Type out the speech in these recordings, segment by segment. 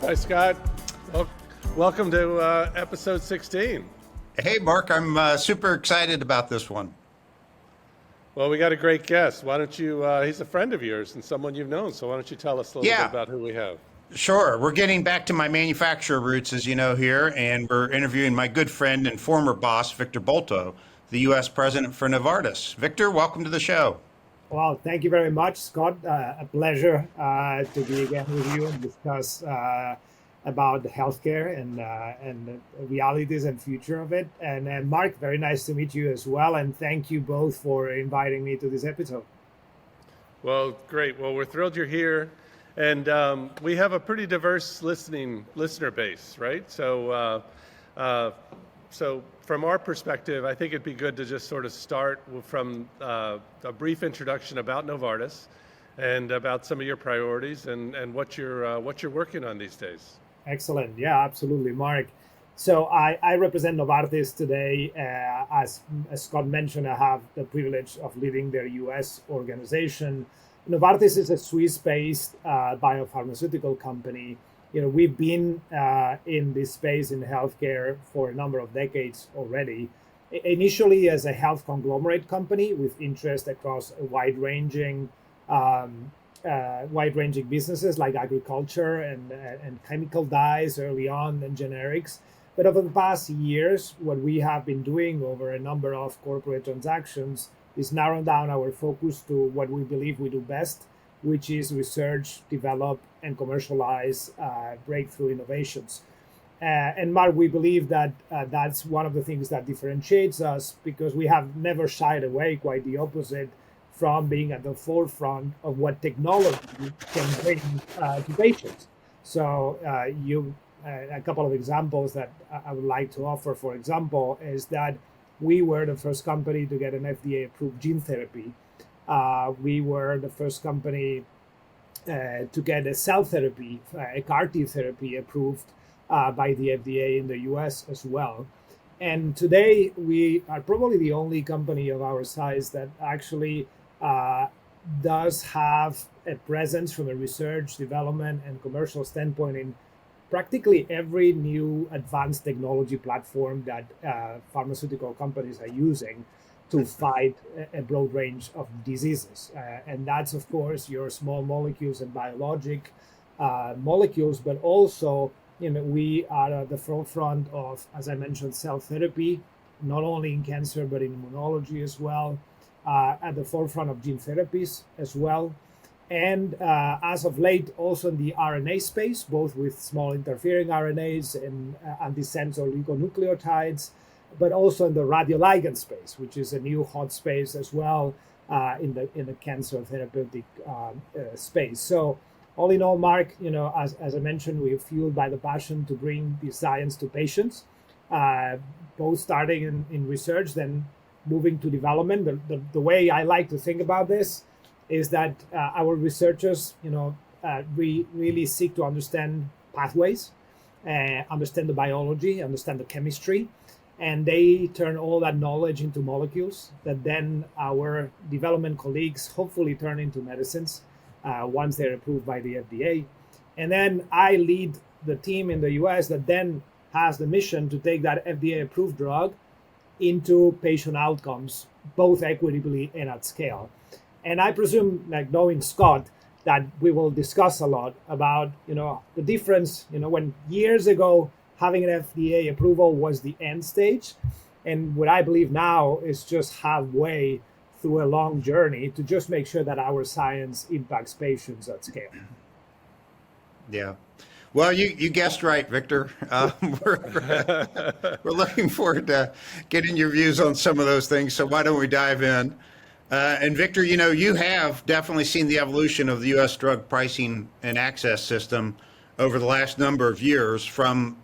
Hi, Scott. Well, welcome to episode 16. Hey, Mark, I'm super excited about this one. Well, we got a great guest. Why don't you, he's a friend of yours and someone you've known, so why don't you tell us a little bit Yeah, about who we have? sure. We're getting back to my manufacturer roots, as you know, here, and we're interviewing my good friend and former boss, Victor Bulto, the U.S. president for Novartis. Victor, welcome to the show. Well, thank you very much, Scott. A pleasure to be again with you and discuss about the healthcare and the realities and future of it. And Mark, very nice to meet you as well. And thank you both for inviting me to this episode. Well, great. Well, we're thrilled you're here. And we have a pretty diverse listener base, right? So from our perspective, I think it'd be good to just sort of start from a brief introduction about Novartis and about some of your priorities and what you're working on these days. Excellent. Yeah, absolutely, Mark. So I represent Novartis today. As Scott mentioned, I have the privilege of leading their U.S. organization. Novartis is a Swiss-based biopharmaceutical company. You know, we've been in this space in healthcare for a number of decades already. Initially as a health conglomerate company with interest across a wide-ranging businesses like agriculture and chemical dyes early on and generics. But over the past years, what we have been doing over a number of corporate transactions is narrowing down our focus to what we believe we do best, which is research, develop, and commercialize breakthrough innovations. And Mark, we believe that that's one of the things that differentiates us because we have never shied away, quite the opposite, from being at the forefront of what technology can bring to patients. So a couple of examples that I would like to offer, for example, is that we were the first company to get an FDA-approved gene therapy. We were the first company to get a cell therapy, a CAR-T therapy approved by the FDA in the US as well. And today we are probably the only company of our size that actually does have a presence from a research, development, and commercial standpoint in practically every new advanced technology platform that pharmaceutical companies are using to fight a broad range of diseases. And that's, of course, your small molecules and biologic molecules, but also, you know, we are at the forefront of, as I mentioned, cell therapy, not only in cancer, but in immunology as well, at the forefront of gene therapies as well. And as of late, also in the RNA space, both with small interfering RNAs and antisense oligonucleotides, but also in the radioligand space, which is a new hot space as well in the cancer therapeutic space. So all in all, Mark, you know, as I mentioned, we're fueled by the passion to bring the science to patients, both starting in research, then moving to development. The way I like to think about this is that our researchers, you know, we really seek to understand pathways, understand the biology, understand the chemistry, and they turn all that knowledge into molecules that then our development colleagues hopefully turn into medicines once they're approved by the FDA. And then I lead the team in the US that then has the mission to take that FDA-approved drug into patient outcomes, both equitably and at scale. And I presume, like knowing Scott, that we will discuss a lot about, you know, the difference, you know, when years ago having an FDA approval was the end stage. And what I believe now is just halfway through a long journey to just make sure that our science impacts patients at scale. Yeah. Well, you guessed right, Victor. We're looking forward to getting your views on some of those things. So why don't we dive in? And Victor, you know, you have definitely seen the evolution of the U.S. drug pricing and access system over the last number of years from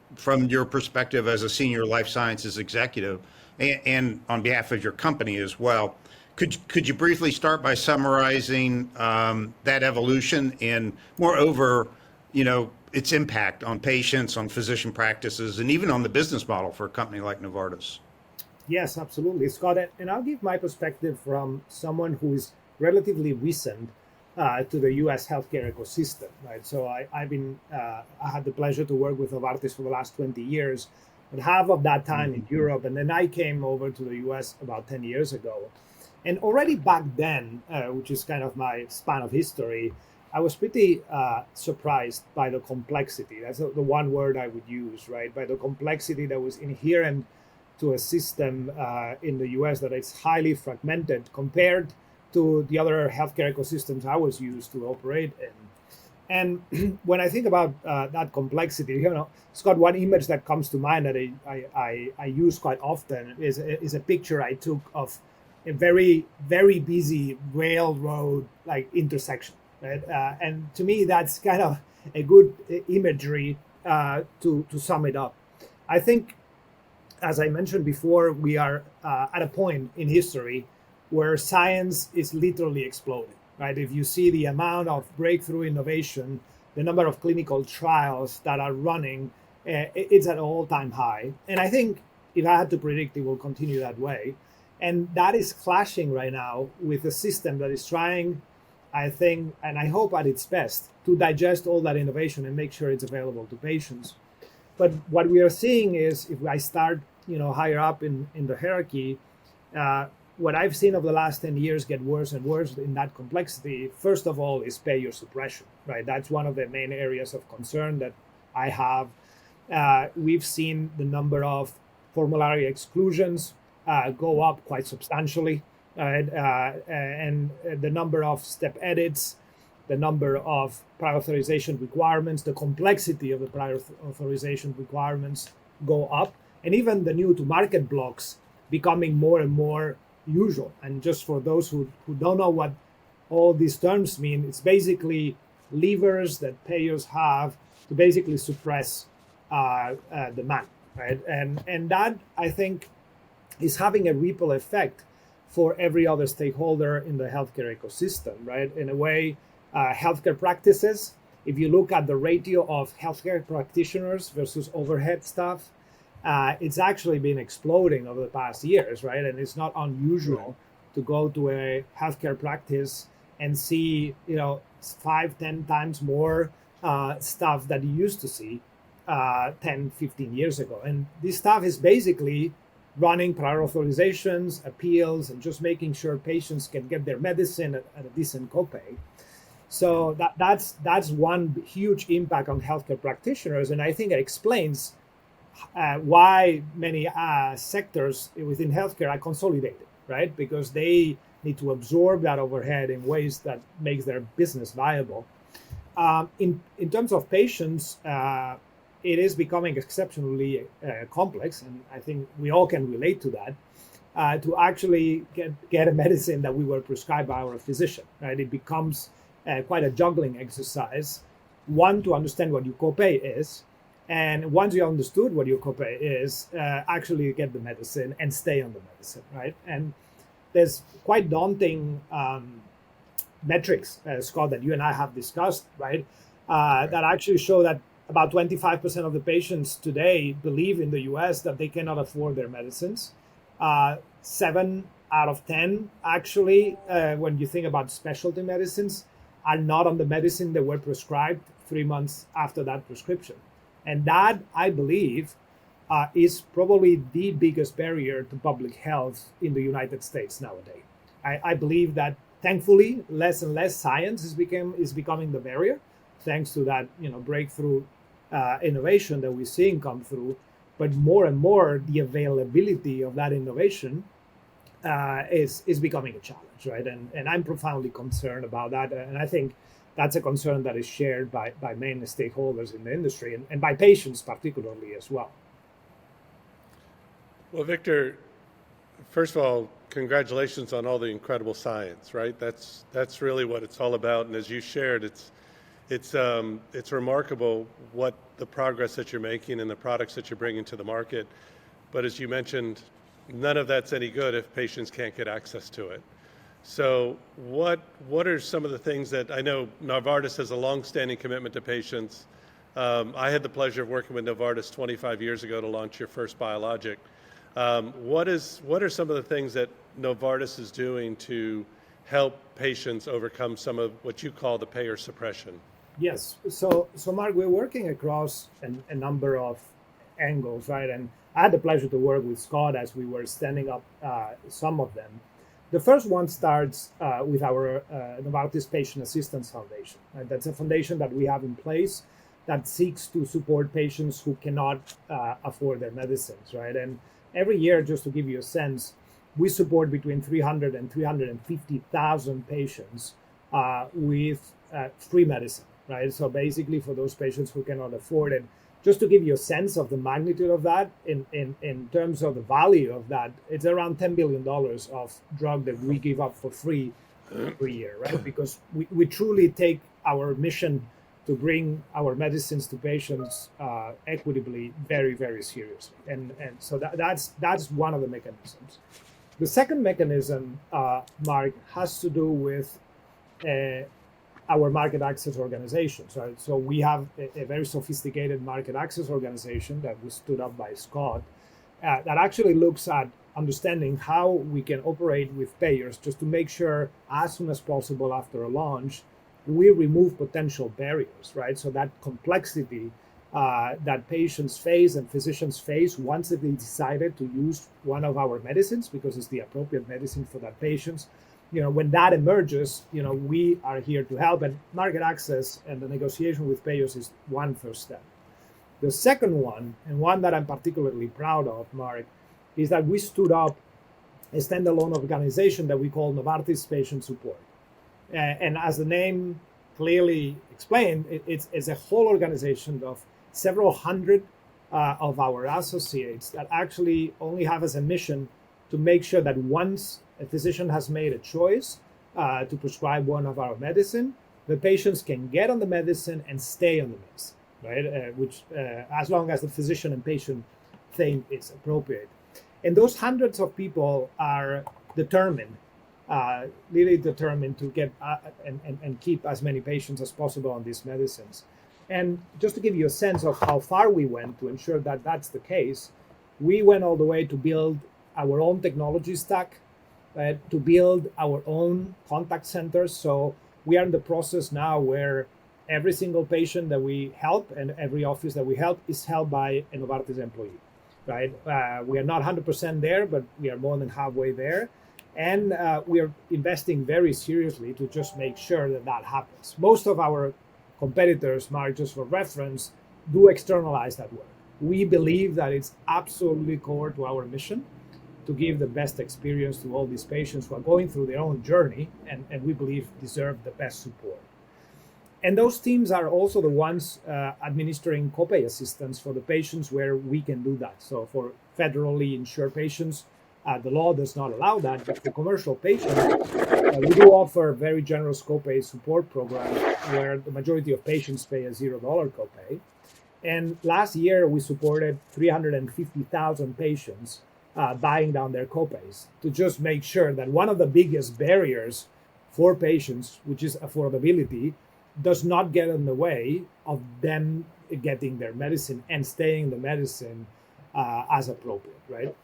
your perspective as a senior life sciences executive and on behalf of your company as well. Could you briefly start by summarizing that evolution and moreover, you know, its impact on patients, on physician practices, and even on the business model for a company like Novartis? Yes, absolutely, Scott. And I'll give my perspective from someone who is relatively recent to the U.S. healthcare ecosystem, right? So I had the pleasure to work with Novartis for the last 20 years, but half of that time in Europe, and then I came over to the U.S. about 10 years ago. And already back then, which is kind of my span of history, I was pretty surprised by the complexity. That's the one word I would use, right? By the complexity that was inherent to a system in the US that is highly fragmented compared to the other healthcare ecosystems I was used to operate in. And when I think about that complexity, Scott, one image that comes to mind that I use quite often is a picture I took of a very, very busy railroad like intersection. Right? And to me, that's kind of a good imagery to sum it up. I think, as I mentioned before, we are at a point in history where science is literally exploding. Right? If you see the amount of breakthrough innovation, the number of clinical trials that are running, it's at an all-time high. And I think if I had to predict, it will continue that way. And that is clashing right now with a system that is trying, I think, and I hope at its best, to digest all that innovation and make sure it's available to patients. But what we are seeing is, if I start, higher up in the hierarchy, what I've seen over the last 10 years get worse and worse in that complexity, first of all, is payer suppression, right? That's one of the main areas of concern that I have. We've seen the number of formulary exclusions go up quite substantially, and the number of step edits, the number of prior authorization requirements, the complexity of the prior authorization requirements go up, and even the new to market blocks becoming more and more usual. And just for those who don't know what all these terms mean, it's basically levers that payers have to basically suppress demand, right? And that, I think, is having a ripple effect for every other stakeholder in the healthcare ecosystem, right? In a way, healthcare practices, if you look at the ratio of healthcare practitioners versus overhead staff, it's actually been exploding over the past years, right? And it's not unusual to go to a healthcare practice and see, 5-10 times more staff that you used to see 10, 15 years ago. And this stuff is basically running prior authorizations, appeals, and just making sure patients can get their medicine at a decent copay. So that's one huge impact on healthcare practitioners, and I think it explains why many sectors within healthcare are consolidated, right? Because they need to absorb that overhead in ways that makes their business viable. In terms of patients, it is becoming exceptionally complex, and I think we all can relate to that, to actually get a medicine that we were prescribed by our physician, right? It becomes quite a juggling exercise. One, to understand what your copay is, and once you understood what your copay is, actually get the medicine and stay on the medicine, right? And there's quite daunting metrics, Scott, that you and I have discussed, right? That actually show that about 25% of the patients today believe in the US that they cannot afford their medicines. 7 out of 10, actually, when you think about specialty medicines, are not on the medicine that were prescribed 3 months after that prescription. And that, I believe, is probably the biggest barrier to public health in the United States nowadays. I believe that, thankfully, less and less science is becoming the barrier, thanks to that breakthrough innovation that we're seeing come through. But more and more, the availability of that innovation is becoming a challenge, right? And I'm profoundly concerned about that. And I think that's a concern that is shared by many stakeholders in the industry and by patients particularly as well. Well, Victor, first of all, congratulations on all the incredible science, right? That's really what it's all about. And as you shared, it's remarkable what the progress that you're making and the products that you're bringing to the market. But as you mentioned, none of that's any good if patients can't get access to it. So what are some of the things that I know Novartis has a long-standing commitment to patients? I had the pleasure of working with Novartis 25 years ago to launch your first biologic. What are some of the things that Novartis is doing to help patients overcome some of what you call the payer suppression? Yes. So Mark, we're working across a number of angles, right? And I had the pleasure to work with Scott as we were standing up some of them. The first one starts with our Novartis Patient Assistance Foundation. Right? That's a foundation that we have in place that seeks to support patients who cannot afford their medicines, right? And every year, just to give you a sense, we support between 300 and 350,000 patients with free medicine, right? So basically, for those patients who cannot afford it, just to give you a sense of the magnitude of that, in terms of the value of that, it's around $10 billion of drug that we give up for free every year, right? Because we truly take our mission to bring our medicines to patients equitably very, very seriously. And so that's one of the mechanisms. The second mechanism, Mark, has to do with our market access organizations. Right? So we have a very sophisticated market access organization that was stood up by Scott that actually looks at understanding how we can operate with payers just to make sure as soon as possible after a launch, we remove potential barriers, right? So that complexity that patients face and physicians face once they decided to use one of our medicines because it's the appropriate medicine for that patient. When that emerges, we are here to help. And market access and the negotiation with payers is one first step. The second one, and one that I'm particularly proud of, Mark, is that we stood up a standalone organization that we call Novartis Patient Support. And as the name clearly explained, it's a whole organization of several hundred of our associates that actually only have as a mission to make sure that once a physician has made a choice to prescribe one of our medicine, the patients can get on the medicine and stay on the medicine, right? Which, as long as the physician and patient think it's appropriate. And those hundreds of people are determined, really determined to get and keep as many patients as possible on these medicines. And just to give you a sense of how far we went to ensure that that's the case, we went all the way to build our own technology stack, to build our own contact centers. So we are in the process now where every single patient that we help and every office that we help is held by a Novartis employee, right? We are not 100% there, but we are more than halfway there. And we are investing very seriously to just make sure that that happens. Most of our competitors, Mark, just for reference, do externalize that work. We believe that it's absolutely core to our mission to give the best experience to all these patients who are going through their own journey and we believe deserve the best support. And those teams are also the ones administering copay assistance for the patients where we can do that. So for federally insured patients, the law does not allow that, but for commercial patients, we do offer a very generous copay support program where the majority of patients pay a $0 copay. And last year, we supported 350,000 patients buying down their copays to just make sure that one of the biggest barriers for patients, which is affordability, does not get in the way of them getting their medicine and staying the medicine as appropriate, right?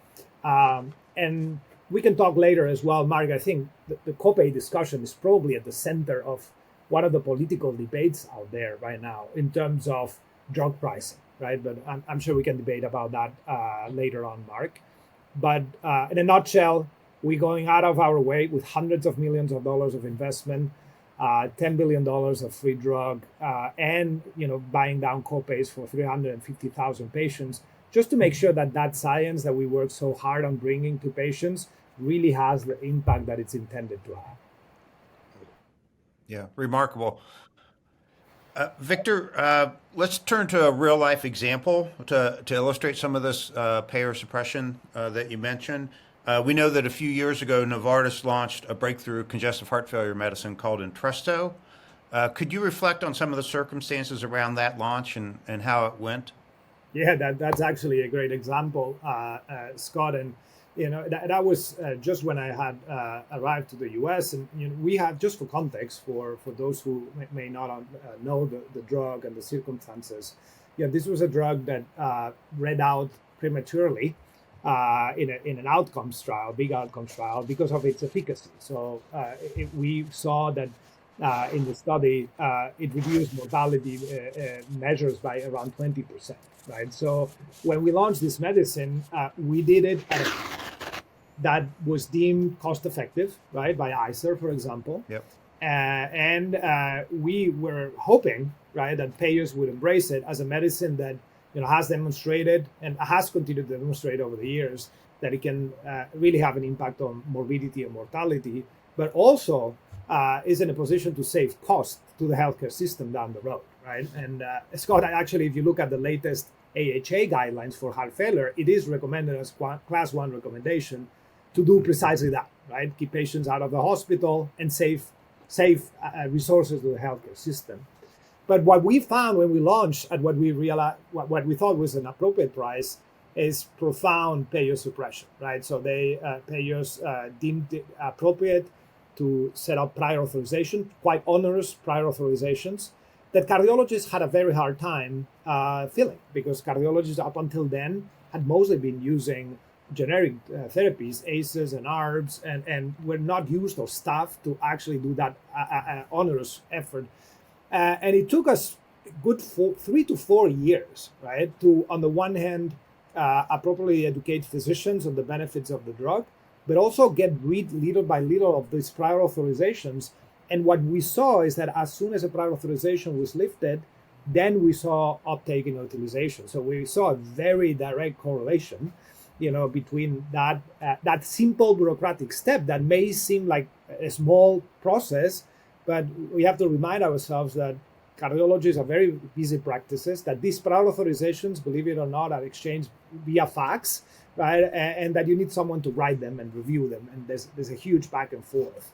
And we can talk later as well, Mark. I think the copay discussion is probably at the center of one of the political debates out there right now in terms of drug pricing, right? But I'm sure we can debate about that later on, Mark. But in a nutshell, we're going out of our way with hundreds of millions of dollars of investment, $10 billion of free drug, and buying down copays for 350,000 patients, just to make sure that that science that we work so hard on bringing to patients really has the impact that it's intended to have. Yeah, remarkable. Victor, let's turn to a real life example to illustrate some of this payer suppression that you mentioned. We know that a few years ago, Novartis launched a breakthrough congestive heart failure medicine called Entresto. Could you reflect on some of the circumstances around that launch and how it went? Yeah, that's actually a great example, Scott. And that was just when I had arrived to the U.S. And we have, just for context, for those who may not know the drug and the circumstances. Yeah, this was a drug that read out prematurely in an outcomes trial, big outcomes trial, because of its efficacy. So we saw that in the study, it reduced mortality measures by around 20%, right? So when we launched this medicine, we did it at a that was deemed cost effective, right, by ICER, for example. Yep. And we were hoping, right, that payers would embrace it as a medicine that has demonstrated and has continued to demonstrate over the years that it can really have an impact on morbidity and mortality, but also is in a position to save cost to the healthcare system down the road, right? And Scott, actually, if you look at the latest AHA guidelines for heart failure, it is recommended as class 1 recommendation to do precisely that, right? Keep patients out of the hospital and save resources to the healthcare system. But what we found when we launched at what we realized, what we thought was an appropriate price, is profound payer suppression, right? So payers deemed it appropriate to set up prior authorization, quite onerous prior authorizations, that cardiologists had a very hard time filling, because cardiologists up until then had mostly been using generic therapies, ACEs and ARBs, and were not used or staffed to actually do that onerous effort. And it took us good 3 to 4 years, right, to, on the one hand, appropriately educate physicians on the benefits of the drug, but also get rid little by little of these prior authorizations. And what we saw is that as soon as a prior authorization was lifted, then we saw uptake in utilization. So we saw a very direct correlation between that simple bureaucratic step that may seem like a small process, but we have to remind ourselves that cardiologists are very busy practices, that these prior authorizations, believe it or not, are exchanged via fax, right? And that you need someone to write them and review them, and there's a huge back and forth.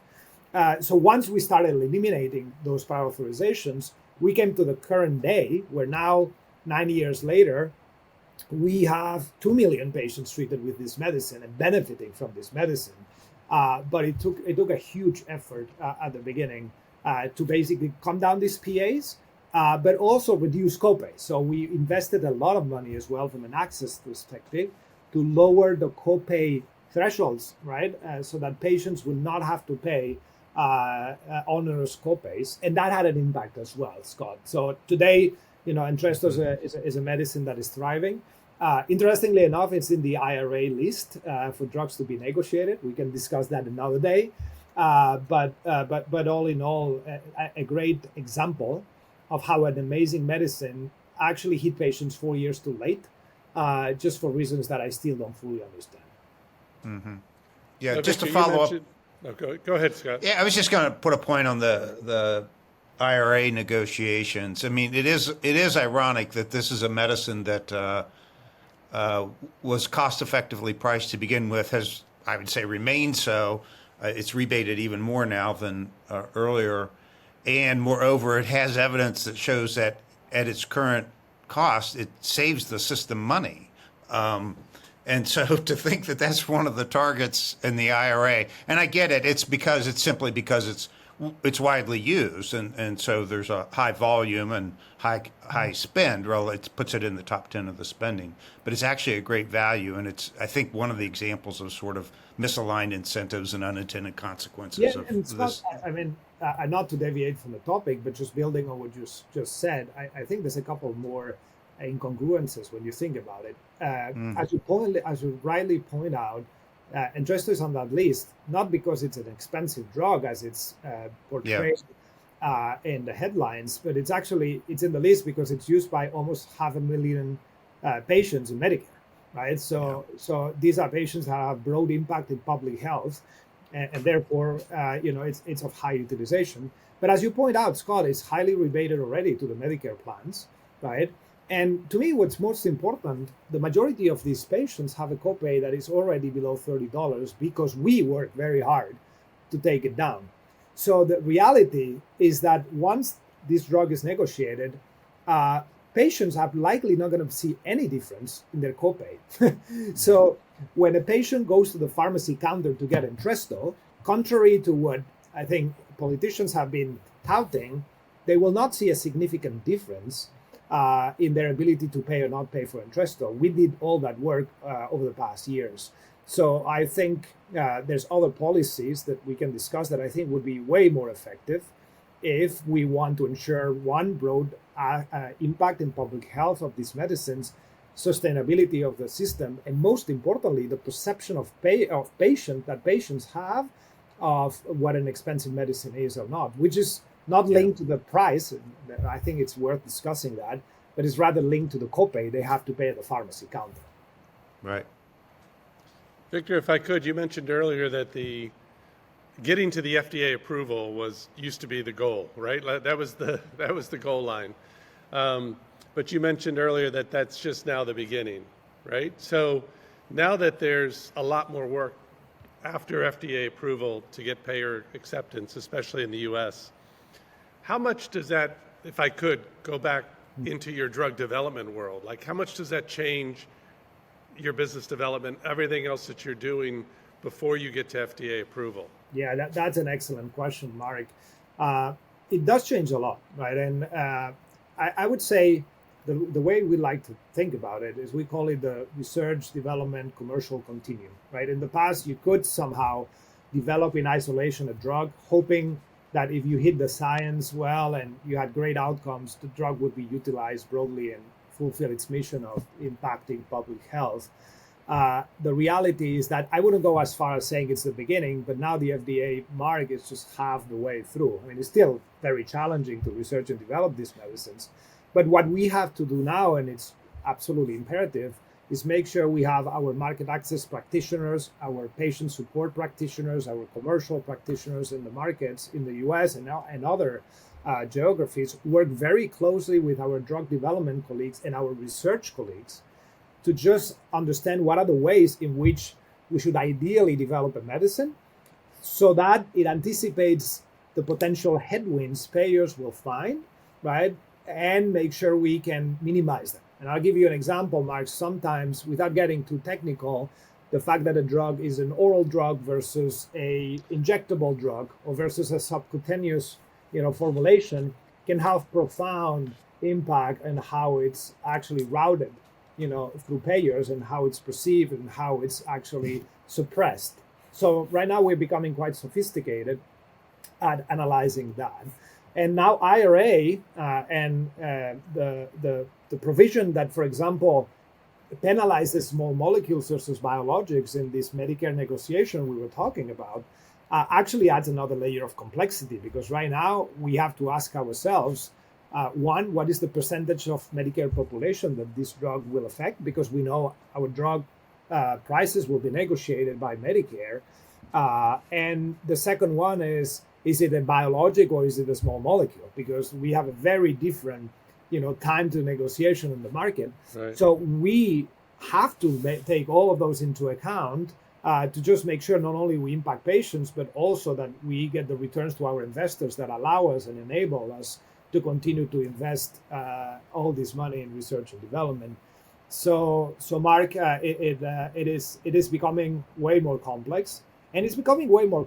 So once we started eliminating those prior authorizations, we came to the current day, where now, 9 years later, we have 2 million patients treated with this medicine and benefiting from this medicine. But it took a huge effort at the beginning to basically come down these PAs, but also reduce copays. So we invested a lot of money as well from an access perspective to lower the copay thresholds, right? So that patients would not have to pay onerous copays. And that had an impact as well, Scott. So today, Entresto is a medicine that is thriving. Interestingly enough, it's in the IRA list for drugs to be negotiated. We can discuss that another day. But all in all, a great example of how an amazing medicine actually hit patients 4 years too late, just for reasons that I still don't fully understand. Mm-hmm. Yeah, Now, just to Victor, you follow up. mentioned- Oh, go ahead, Scott. Yeah, I was just going to put a point on the IRA negotiations. I mean, it is ironic that this is a medicine that was cost effectively priced to begin with, has, I would say, remained so. It's rebated even more now than earlier. And moreover, it has evidence that shows that at its current cost, it saves the system money. And so to think that that's one of the targets in the IRA, and I get it, it's simply because it's widely used, and so there's a high volume and high spend. Well, it puts it in the top 10 of the spending, but it's actually a great value, and it's, I think, one of the examples of sort of misaligned incentives and unintended consequences of and Scott, this. I mean, not to deviate from the topic, but just building on what you just said, I think there's a couple more incongruences when you think about it. As you rightly point out, Entresto is on that list not because it's an expensive drug as it's portrayed in the headlines, but it's in the list because it's used by almost 500,000 patients in Medicare, right? So these are patients that have broad impact in public health, and therefore it's of high utilization. But as you point out, Scott, it's highly rebated already to the Medicare plans, right? And to me, what's most important, the majority of these patients have a copay that is already below $30 because we work very hard to take it down. So the reality is that once this drug is negotiated, patients are likely not going to see any difference in their copay. So when a patient goes to the pharmacy counter to get Entresto, contrary to what I think politicians have been touting, they will not see a significant difference in their ability to pay or not pay for Entresto. We did all that work over the past years. So I think there's other policies that we can discuss that I think would be way more effective if we want to ensure one broad impact in public health of these medicines, sustainability of the system, and most importantly, the perception of patients have of what an expensive medicine is or not, which is not linked to the price. I think it's worth discussing that, but it's rather linked to the copay they have to pay at the pharmacy counter. Right. Victor, if I could, you mentioned earlier that getting to the FDA approval used to be the goal, right? That was the goal line. But you mentioned earlier that that's just now the beginning, right? So now that there's a lot more work after FDA approval to get payer acceptance, especially in the US, how much does that, if I could go back into your drug development world, like how much does that change your business development, everything else that you're doing before you get to FDA approval? Yeah, that's an excellent question, Mark. It does change a lot, right? And I would say the way we like to think about it is we call it the research, development, commercial continuum, right? In the past, you could somehow develop in isolation a drug, hoping that if you hit the science well and you had great outcomes, the drug would be utilized broadly and fulfill its mission of impacting public health. The reality is that I wouldn't go as far as saying it's the beginning, but now the FDA mark is just half the way through. I mean, it's still very challenging to research and develop these medicines. But what we have to do now, and it's absolutely imperative, is make sure we have our market access practitioners, our patient support practitioners, our commercial practitioners in the markets in the US and other geographies work very closely with our drug development colleagues and our research colleagues to just understand what are the ways in which we should ideally develop a medicine so that it anticipates the potential headwinds payers will find, right? And make sure we can minimize them. And I'll give you an example, Mark. Sometimes, without getting too technical, the fact that a drug is an oral drug versus a injectable drug or versus a subcutaneous formulation can have profound impact on how it's actually routed through payers and how it's perceived and how it's actually suppressed. So right now we're becoming quite sophisticated at analyzing that. And now IRA and the provision that, for example, penalizes small molecules versus biologics in this Medicare negotiation we were talking about actually adds another layer of complexity, because right now we have to ask ourselves, one, what is the percentage of Medicare population that this drug will affect? Because we know our drug prices will be negotiated by Medicare. And the second one is it a biologic or is it a small molecule? Because we have a very different, time to negotiation in the market. Right. So we have to take all of those into account to just make sure not only we impact patients, but also that we get the returns to our investors that allow us and enable us to continue to invest all this money in research and development. So Mark, it is becoming way more complex, and it's becoming way more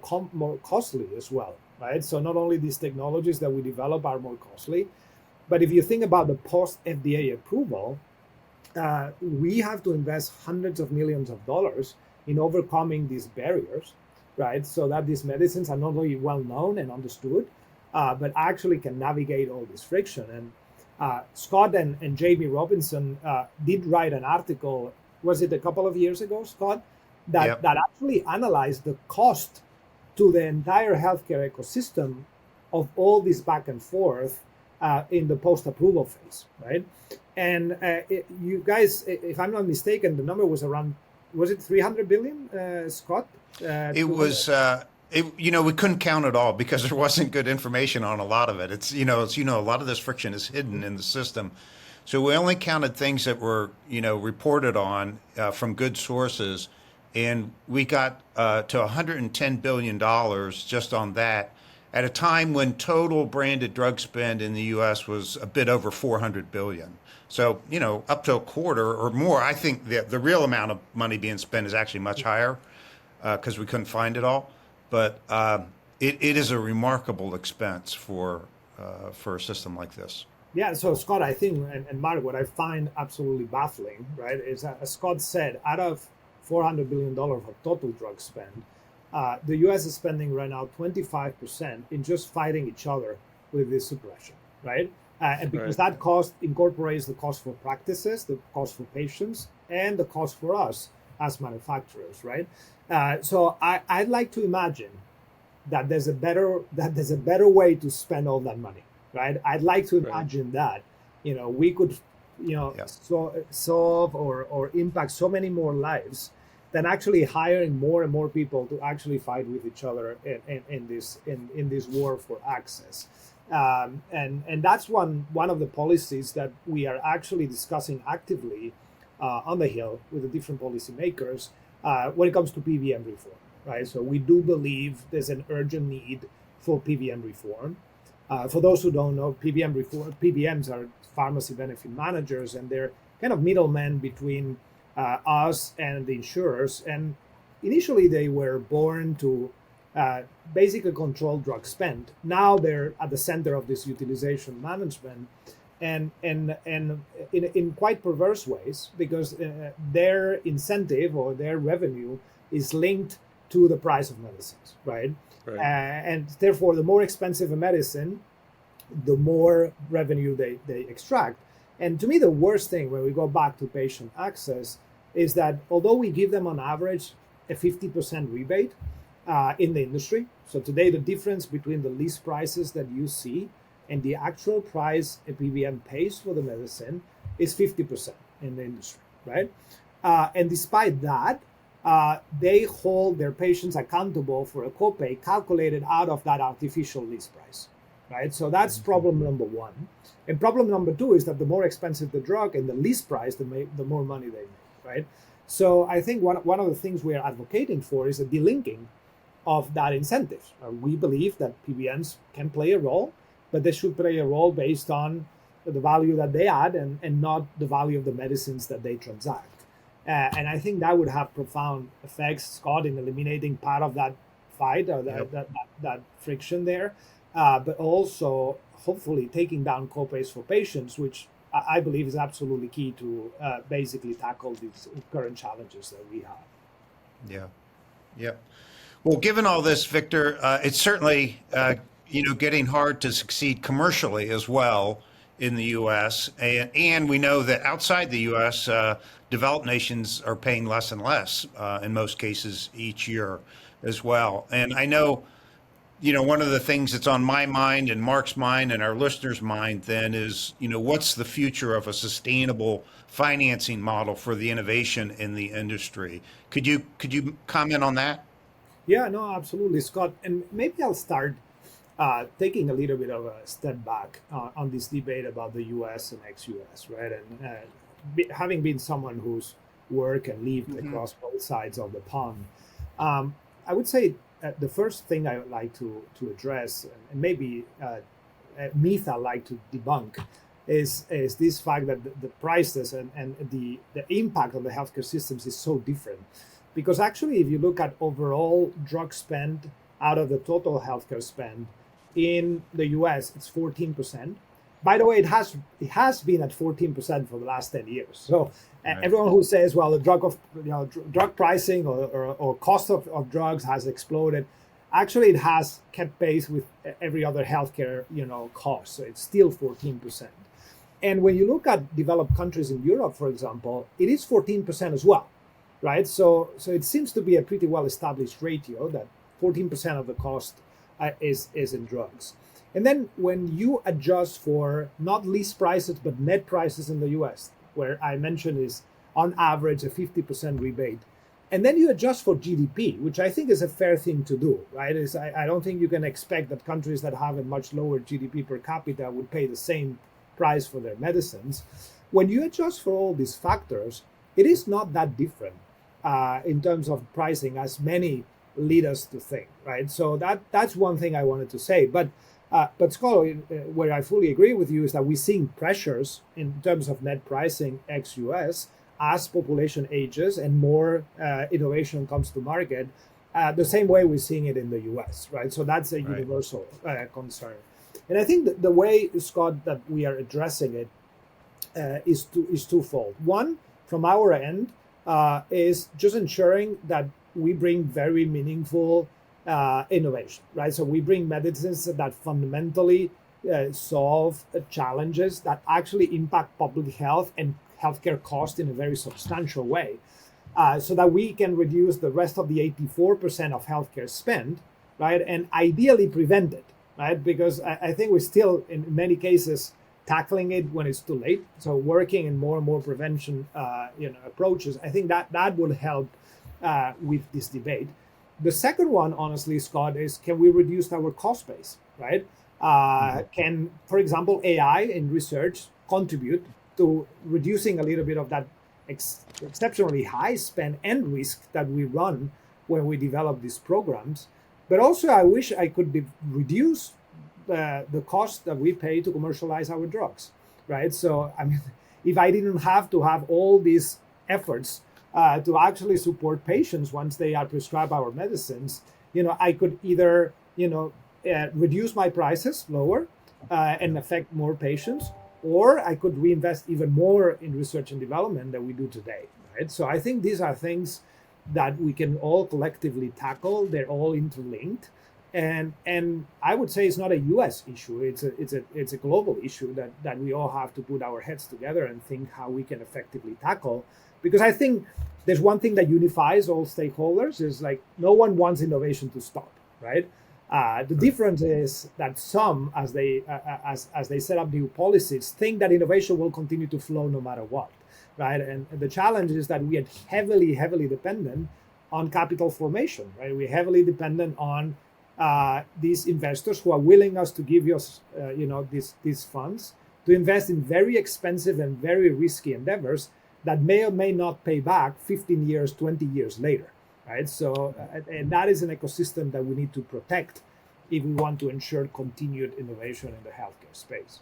costly as well, right? So not only these technologies that we develop are more costly, but if you think about the post-FDA approval, we have to invest hundreds of millions of dollars in overcoming these barriers, right? So that these medicines are not only well known and understood, but actually can navigate all this friction. And Scott and Jamie Robinson did write an article, was it a couple of years ago, Scott, that actually analyzed the cost to the entire healthcare ecosystem of all this back and forth in the post-approval phase, right? And you guys, if I'm not mistaken, the number was around, was it 300 billion, Scott? It was, we couldn't count it all because there wasn't good information on a lot of it. It's a lot of this friction is hidden in the system. So we only counted things that were, reported on from good sources. And we got to $110 billion just on that at a time when total branded drug spend in the U.S. was a bit over $400 billion. So, up to a quarter or more. I think the real amount of money being spent is actually much higher because we couldn't find it all. But it is a remarkable expense for a system like this. Yeah, so Scott, I think, and Mark, what I find absolutely baffling, right, is that, as Scott said, out of $400 billion of total drug spend, the US is spending right now 25% in just fighting each other with this suppression, right? And because Right. that cost incorporates the cost for practices, the cost for patients, and the cost for us as manufacturers, right? I'd like to imagine that there's a better way to spend all that money, right? I'd like to Right. imagine that we could Yeah. solve or impact so many more lives than actually hiring more and more people to actually fight with each other in this war for access. And that's one of the policies that we are actually discussing actively on the Hill with the different policymakers when it comes to PBM reform, right? So we do believe there's an urgent need for PBM reform. For those who don't know, PBMs are pharmacy benefit managers, and they're kind of middlemen between us and the insurers. And initially, they were born to basically control drug spend. Now they're at the center of this utilization management, and in quite perverse ways, because their incentive or their revenue is linked to the price of medicines, right? Right. And therefore, the more expensive a medicine, the more revenue they extract. And to me, the worst thing when we go back to patient access is that although we give them on average a 50% rebate in the industry, so today the difference between the list prices that you see and the actual price a PBM pays for the medicine is 50% in the industry, right? And despite that, they hold their patients accountable for a copay calculated out of that artificial list price, right? So that's problem number one. And problem number two is that the more expensive the drug and the least price, the more money they make, right? So I think one of the things we are advocating for is a delinking of that incentive. We believe that PBMs can play a role, but they should play a role based on the value that they add and not the value of the medicines that they transact. And I think that would have profound effects, Scott, in eliminating part of that fight or Yep. that friction there, but also hopefully taking down copays for patients, which I believe is absolutely key to basically tackle these current challenges that we have. Yeah. Yep. Well, given all this, Victor, it's certainly getting hard to succeed commercially as well in the U.S. And we know that outside the U.S., developed nations are paying less and less in most cases each year as well. And I know, one of the things that's on my mind and Mark's mind and our listeners' mind then is, what's the future of a sustainable financing model for the innovation in the industry? Could you comment on that? Yeah, no, absolutely, Scott. And maybe I'll start taking a little bit of a step back on this debate about the U.S. and ex-U.S., right? And having been someone who's worked and lived Hmm. across both sides of the pond, I would say the first thing I would like to address, and maybe a myth I like to debunk, is this fact that the prices and the impact on the healthcare systems is so different. Because actually, if you look at overall drug spend out of the total healthcare spend in the US, it's 14%. By the way, it has been at 14% for the last 10 years. So Right. everyone who says, well, the drug pricing or cost of drugs has exploded, actually it has kept pace with every other healthcare cost. So it's still 14%. And when you look at developed countries in Europe, for example, it is 14% as well, right? So it seems to be a pretty well established ratio that 14% of the cost is in drugs. And then when you adjust for not list prices but net prices in the US, where I mentioned is on average a 50% rebate, and then you adjust for GDP, which I think is a fair thing to do, right? I don't think you can expect that countries that have a much lower GDP per capita would pay the same price for their medicines. When you adjust for all these factors, it is not that different in terms of pricing as many lead us to think, right? So that's one thing I wanted to say. But Scott, where I fully agree with you is that we're seeing pressures in terms of net pricing ex-US as population ages and more innovation comes to market, the same way we're seeing it in the US, right? So that's a universal concern. And I think that the way, Scott, that we are addressing it is twofold. One, from our end, is just ensuring that we bring very meaningful innovation, right? So we bring medicines that fundamentally solve challenges that actually impact public health and healthcare cost in a very substantial way, so that we can reduce the rest of the 84% of healthcare spend, right? And ideally prevent it, right? Because I think we're still, in many cases, tackling it when it's too late. So working in more and more prevention, approaches, I think that will help with this debate. The second one, honestly, Scott, is can we reduce our cost base, right? Can, for example, AI in research contribute to reducing a little bit of that exceptionally high spend and risk that we run when we develop these programs? But also, I wish I could reduce the cost that we pay to commercialize our drugs, right? So, I mean, if I didn't have to have all these efforts to actually support patients once they are prescribed our medicines, I could either, reduce my prices lower and affect more patients, or I could reinvest even more in research and development than we do today, right? So I think these are things that we can all collectively tackle. They're all interlinked. And I would say it's not a U.S. issue. It's a global issue that we all have to put our heads together and think how we can effectively tackle. Because I think there's one thing that unifies all stakeholders is like no one wants innovation to stop, right? The difference is that some, as they set up new policies, think that innovation will continue to flow no matter what, right? And the challenge is that we are heavily dependent on capital formation, right? We're heavily dependent on these investors who are willing us to give us, these funds to invest in very expensive and very risky endeavors that may or may not pay back 15 years, 20 years later, right? So, and that is an ecosystem that we need to protect if we want to ensure continued innovation in the healthcare space.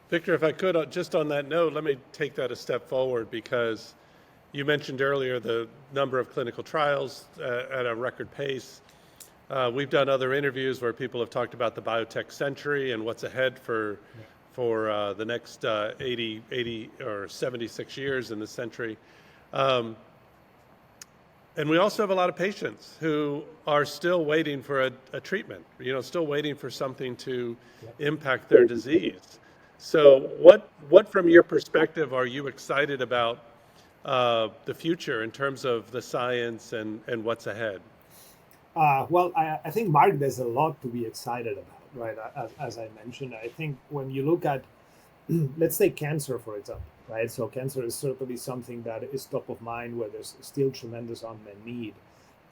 Victor, if I could, just on that note, let me take that a step forward, because you mentioned earlier the number of clinical trials at a record pace. We've done other interviews where people have talked about the biotech century and what's ahead for the next 80 or 76 years in the century. And we also have a lot of patients who are still waiting for a treatment, still waiting for something to impact their disease. So what from your perspective are you excited about the future in terms of the science and what's ahead? Well, I think, Mark, there's a lot to be excited about, right? As I mentioned, I think when you look at, let's take cancer, for example, right? So cancer is certainly something that is top of mind where there's still tremendous unmet need.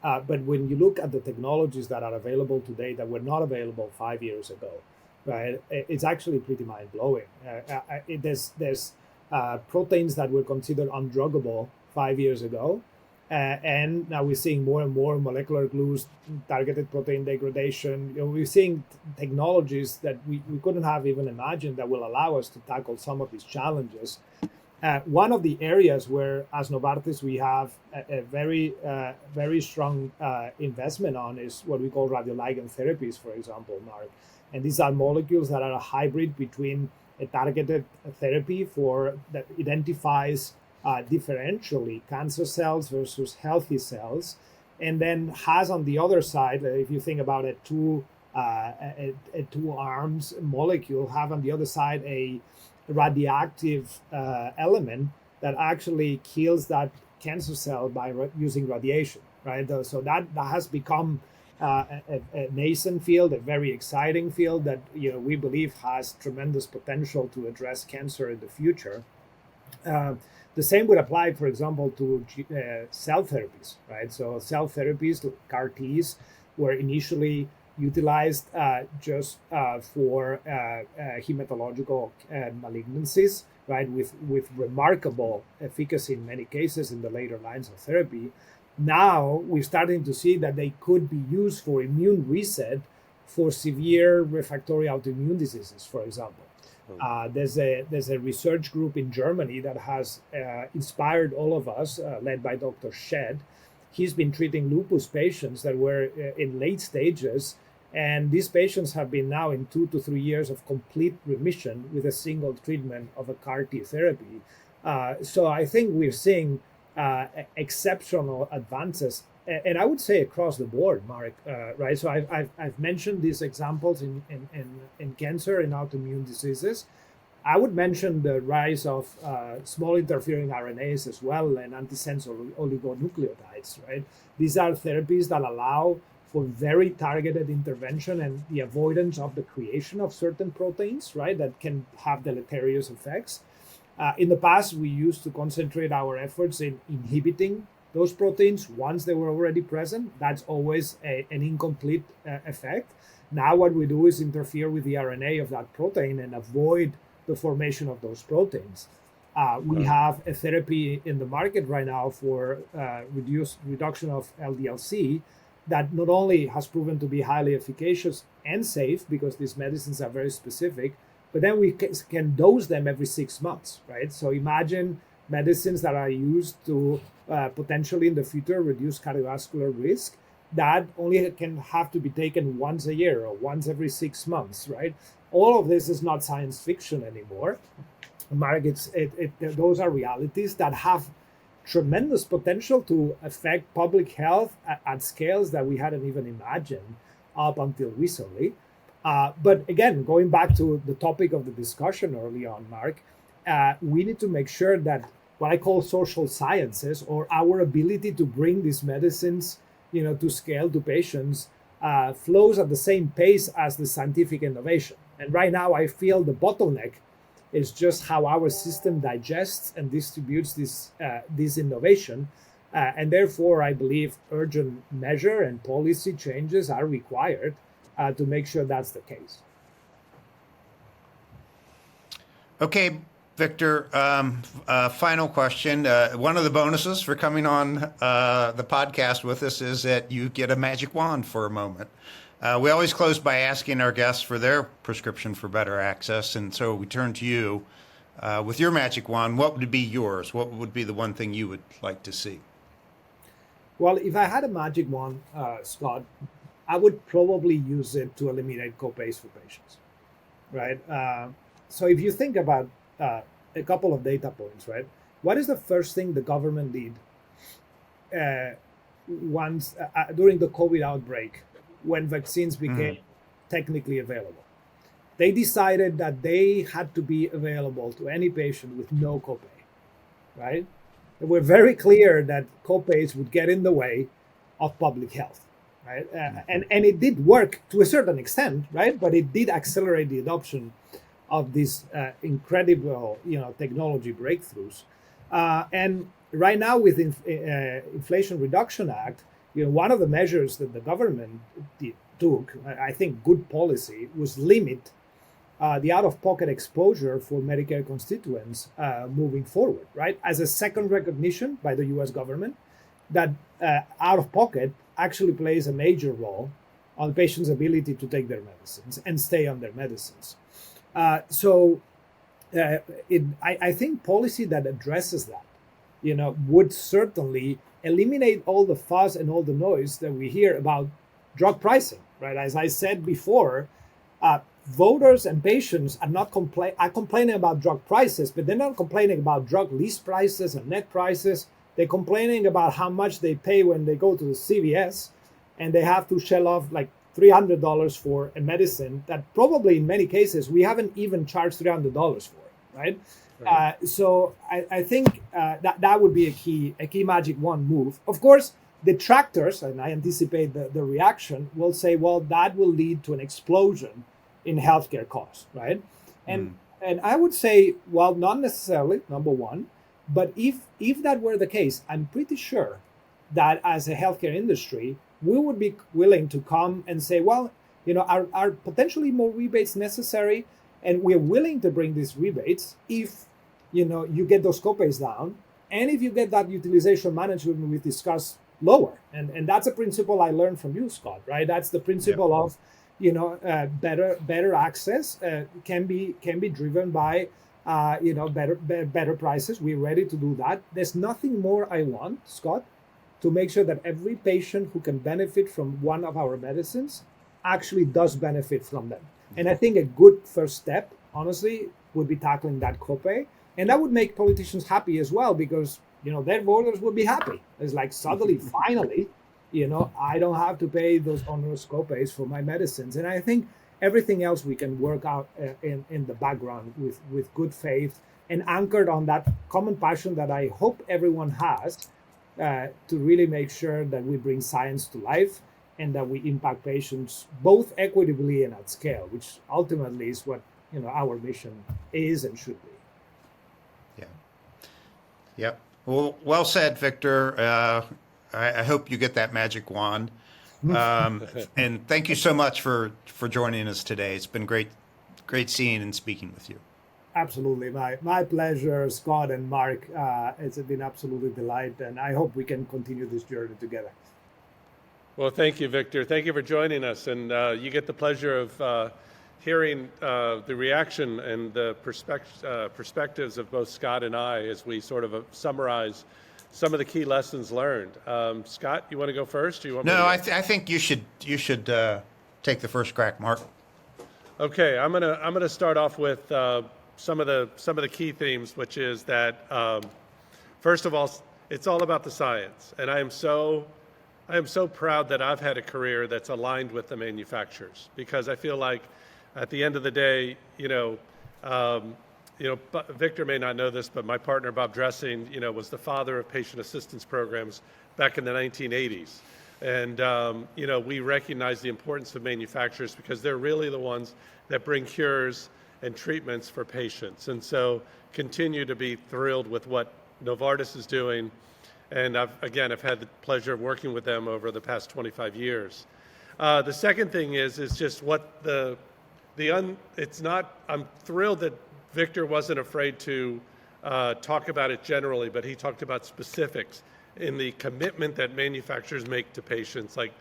But when you look at the technologies that are available today that were not available 5 years ago, right, it's actually pretty mind-blowing. There's proteins that were considered undruggable 5 years ago, and now we're seeing more and more molecular glues, targeted protein degradation. We're seeing technologies that we couldn't have even imagined that will allow us to tackle some of these challenges. One of the areas where, as Novartis, we have a very strong investment on is what we call radioligand therapies, for example, Mark. And these are molecules that are a hybrid between a targeted therapy that identifies differentially cancer cells versus healthy cells, and then has on the other side, if you think about a two arms molecule, have on the other side a radioactive element that actually kills that cancer cell by using radiation, right? So that has become a nascent field, a very exciting field that we believe has tremendous potential to address cancer in the future. The same would apply, for example, to cell therapies, right? So cell therapies, CAR Ts, were initially utilized just for hematological malignancies, right? With remarkable efficacy in many cases in the later lines of therapy. Now we're starting to see that they could be used for immune reset for severe refractory autoimmune diseases, for example. There's a research group in Germany that has inspired all of us, led by Dr. Shed. He's been treating lupus patients that were in late stages And these patients have been now in 2 to 3 years of complete remission with a single treatment of a CAR T therapy. So I think we're seeing exceptional advances, and I would say across the board, Mark. Right? So I've mentioned these examples in cancer and autoimmune diseases. I would mention the rise of small interfering RNAs as well and antisense oligonucleotides. Right? These are therapies that allow for very targeted intervention and the avoidance of the creation of certain proteins, right, that can have deleterious effects. In the past, we used to concentrate our efforts in inhibiting those proteins once they were already present. That's always an incomplete effect. Now what we do is interfere with the RNA of that protein and avoid the formation of those proteins. We have a therapy in the market right now for reduction of LDL-C that not only has proven to be highly efficacious and safe because these medicines are very specific, but then we can dose them every 6 months, right? So imagine medicines that are used to potentially in the future reduce cardiovascular risk that only can have to be taken once a year or once every 6 months, right? All of this is not science fiction anymore. Mark, those are realities that have tremendous potential to affect public health at scales that we hadn't even imagined up until recently. But again, going back to the topic of the discussion early on, Mark, we need to make sure that what I call social sciences, or our ability to bring these medicines, to scale to patients, flows at the same pace as the scientific innovation. And right now, I feel the bottleneck is just how our system digests and distributes this innovation. And therefore, I believe urgent measure and policy changes are required to make sure that's the case. Okay, Victor, final question. One of the bonuses for coming on the podcast with us is that you get a magic wand for a moment. We always close by asking our guests for their prescription for better access. And so we turn to you. With your magic wand, what would be yours? What would be the one thing you would like to see? Well, if I had a magic wand, Scott, I would probably use it to eliminate copays for patients, right? So if you think about a couple of data points, right? What is the first thing the government did once during the COVID outbreak when vaccines became technically available? They decided that they had to be available to any patient with no copay, right? They were very clear that copays would get in the way of public health, right? And it did work to a certain extent, right? But it did accelerate the adoption of these incredible, technology breakthroughs. And right now, with Inflation Reduction Act, one of the measures that the government took, I think good policy, was limit the out-of-pocket exposure for Medicare constituents moving forward, right? As a second recognition by the U.S. government that out-of-pocket actually plays a major role on patients' ability to take their medicines and stay on their medicines. I think policy that addresses that, would certainly eliminate all the fuss and all the noise that we hear about drug pricing, right? As I said before, voters and patients are complaining about drug prices, but they're not complaining about drug list prices and net prices. They're complaining about how much they pay when they go to the CVS and they have to shell off like $300 for a medicine that probably in many cases we haven't even charged $300 for, right? So I think that would be a key magic wand move. Of course, detractors, and I anticipate the reaction, will say, well, that will lead to an explosion in healthcare costs, right? And I would say, well, not necessarily, number one, but if that were the case, I'm pretty sure that as a healthcare industry, we would be willing to come and say, well, are potentially more rebates necessary? And we're willing to bring these rebates if, you get those copays down. And if you get that utilization management we discussed lower. And that's a principle I learned from you, Scott, right? That's the principle of, better access can be driven by, better prices. We're ready to do that. There's nothing more I want, Scott, to make sure that every patient who can benefit from one of our medicines actually does benefit from them. And I think a good first step, honestly, would be tackling that copay. And that would make politicians happy as well, because their voters would be happy. It's like suddenly, finally, I don't have to pay those onerous copays for my medicines. And I think everything else we can work out in the background with good faith and anchored on that common passion that I hope everyone has, to really make sure that we bring science to life and that we impact patients both equitably and at scale, which ultimately is what our mission is and should be. Yeah. Yep. Well said, Victor. I hope you get that magic wand. And thank you so much for joining us today. It's been great seeing and speaking with you. Absolutely. My pleasure, Scott and Mark. It's been absolutely a delight, and I hope we can continue this journey together. Well, thank you, Victor. Thank you for joining us. And you get the pleasure of hearing the reaction and the perspectives of both Scott and I as we sort of summarize some of the key lessons learned. Scott, you want to go first? Or you want me No, to I think you should take the first crack, Mark. Okay, I'm gonna start off with some of the key themes, which is that first of all, it's all about the science, and I am so proud that I've had a career that's aligned with the manufacturers, because I feel like at the end of the day, Victor may not know this, but my partner Bob Dressing, was the father of patient assistance programs back in the 1980s. And, we recognize the importance of manufacturers because they're really the ones that bring cures and treatments for patients. And so continue to be thrilled with what Novartis is doing. And I've had the pleasure of working with them over the past 25 years. The second thing is just what I'm thrilled that Victor wasn't afraid to talk about it generally, but he talked about specifics in the commitment that manufacturers make to patients, like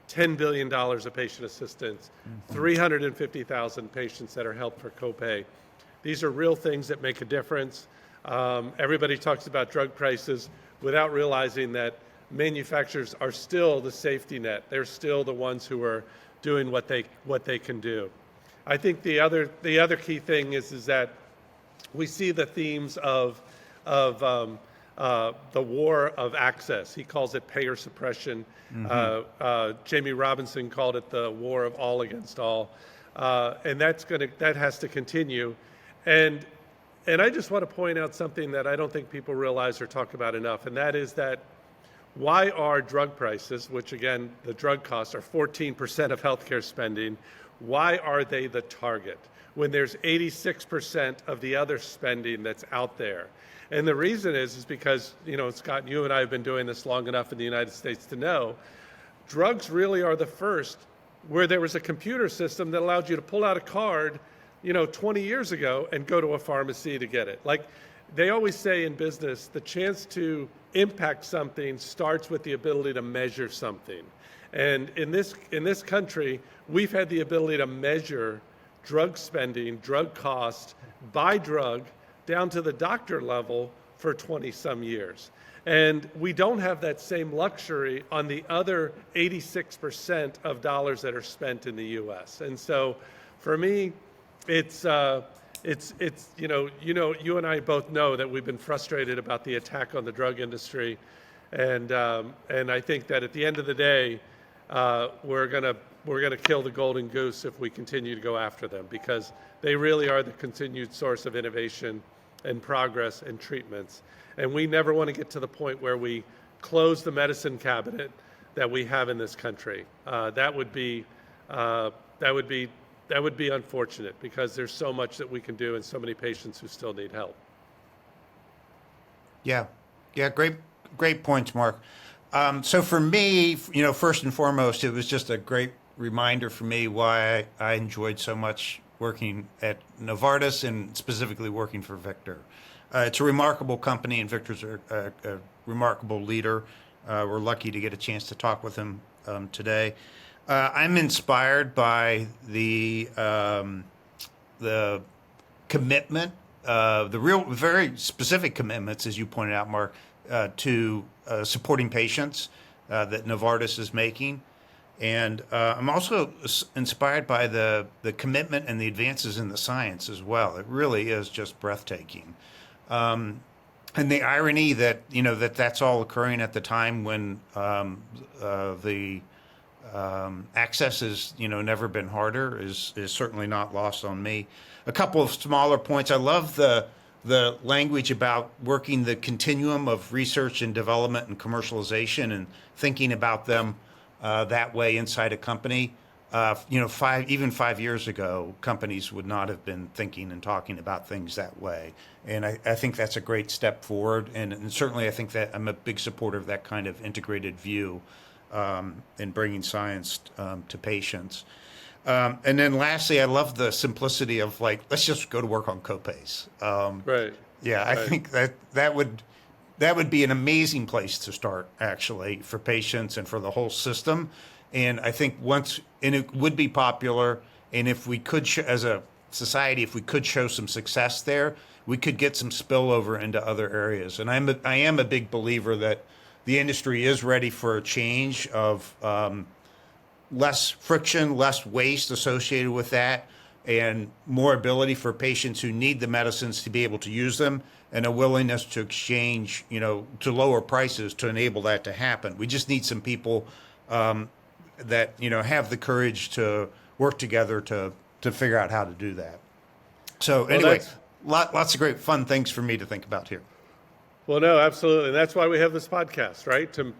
$10 billion of patient assistance, 350,000 patients that are helped for copay. These are real things that make a difference. Everybody talks about drug prices without realizing that manufacturers are still the safety net. They're still the ones who are doing what they can do. I think the other key thing is that we see the themes of the war of access. He calls it payer suppression. Jamie Robinson called it the war of all against all, and that has to continue. And I just want to point out something that I don't think people realize or talk about enough, and that is that why are drug prices, which again the drug costs are 14% of healthcare spending, why are they the target when there's 86% of the other spending that's out there? And the reason is because, Scott, you and I have been doing this long enough in the United States to know drugs really are the first where there was a computer system that allowed you to pull out a card, 20 years ago and go to a pharmacy to get it. Like they always say in business, the chance to impact something starts with the ability to measure something. And in this country, we've had the ability to measure drug spending, drug cost by drug down to the doctor level for 20 some years. And we don't have that same luxury on the other 86% of dollars that are spent in the US. And so for me, it's you and I both know that we've been frustrated about the attack on the drug industry. And I think that at the end of the day, we're gonna kill the golden goose if we continue to go after them, because they really are the continued source of innovation and progress and treatments. And we never want to get to the point where we close the medicine cabinet that we have in this country. That would be unfortunate, because there's so much that we can do and so many patients who still need help. Yeah, great points, Mark. So for me, first and foremost, it was just a great reminder for me why I enjoyed so much working at Novartis and specifically working for Victor. It's a remarkable company, and Victor's a remarkable leader. We're lucky to get a chance to talk with him today. I'm inspired by the commitment, the real, very specific commitments, as you pointed out, Mark, to supporting patients that Novartis is making. And I'm also inspired by the commitment and the advances in the science as well. It really is just breathtaking. And the irony that that's all occurring at the time when the access has never been harder is certainly not lost on me. A couple of smaller points. I love the language about working the continuum of research and development and commercialization and thinking about them that way inside a company. 5 years ago, companies would not have been thinking and talking about things that way. And I think that's a great step forward. And certainly I think that I'm a big supporter of that kind of integrated view in bringing science to patients. And then lastly, I love the simplicity of let's just go to work on copays. Right. Yeah, I Right. think that would be an amazing place to start, actually, for patients and for the whole system. And I think and it would be popular. And if we could, as a society, if we could show some success there, we could get some spillover into other areas. And I am a big believer that the industry is ready for a change of less friction, less waste associated with that, and more ability for patients who need the medicines to be able to use them, and a willingness to exchange, to lower prices to enable that to happen. We just need some people that have the courage to work together to figure out how to do that. So anyway, lots of great fun things for me to think about here. Well, no, absolutely. And that's why we have this podcast, right? To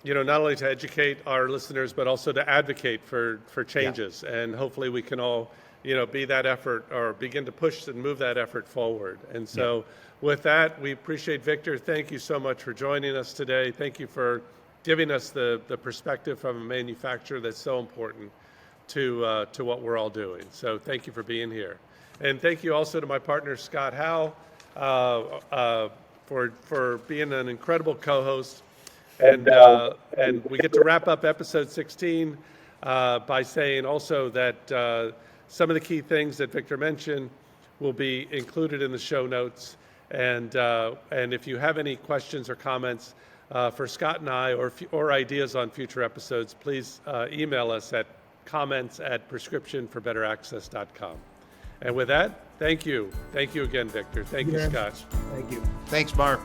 not only to educate our listeners, but also to advocate for changes. Yeah. And hopefully we can all, be that effort or begin to push and move that effort forward. And so with that, we appreciate Victor. Thank you so much for joining us today. Thank you for giving us the perspective from a manufacturer that's so important to what we're all doing. So thank you for being here. And thank you also to my partner, Scott Howe, for being an incredible co-host. And we get to wrap up episode 16 by saying also that some of the key things that Victor mentioned will be included in the show notes. And if you have any questions or comments for Scott and I, or ideas on future episodes, please email us at comments@prescriptionforbetterAccess.com. And with that, thank you. Thank you again, Victor. Thank you, Scott. Thank you. Thanks, Mark.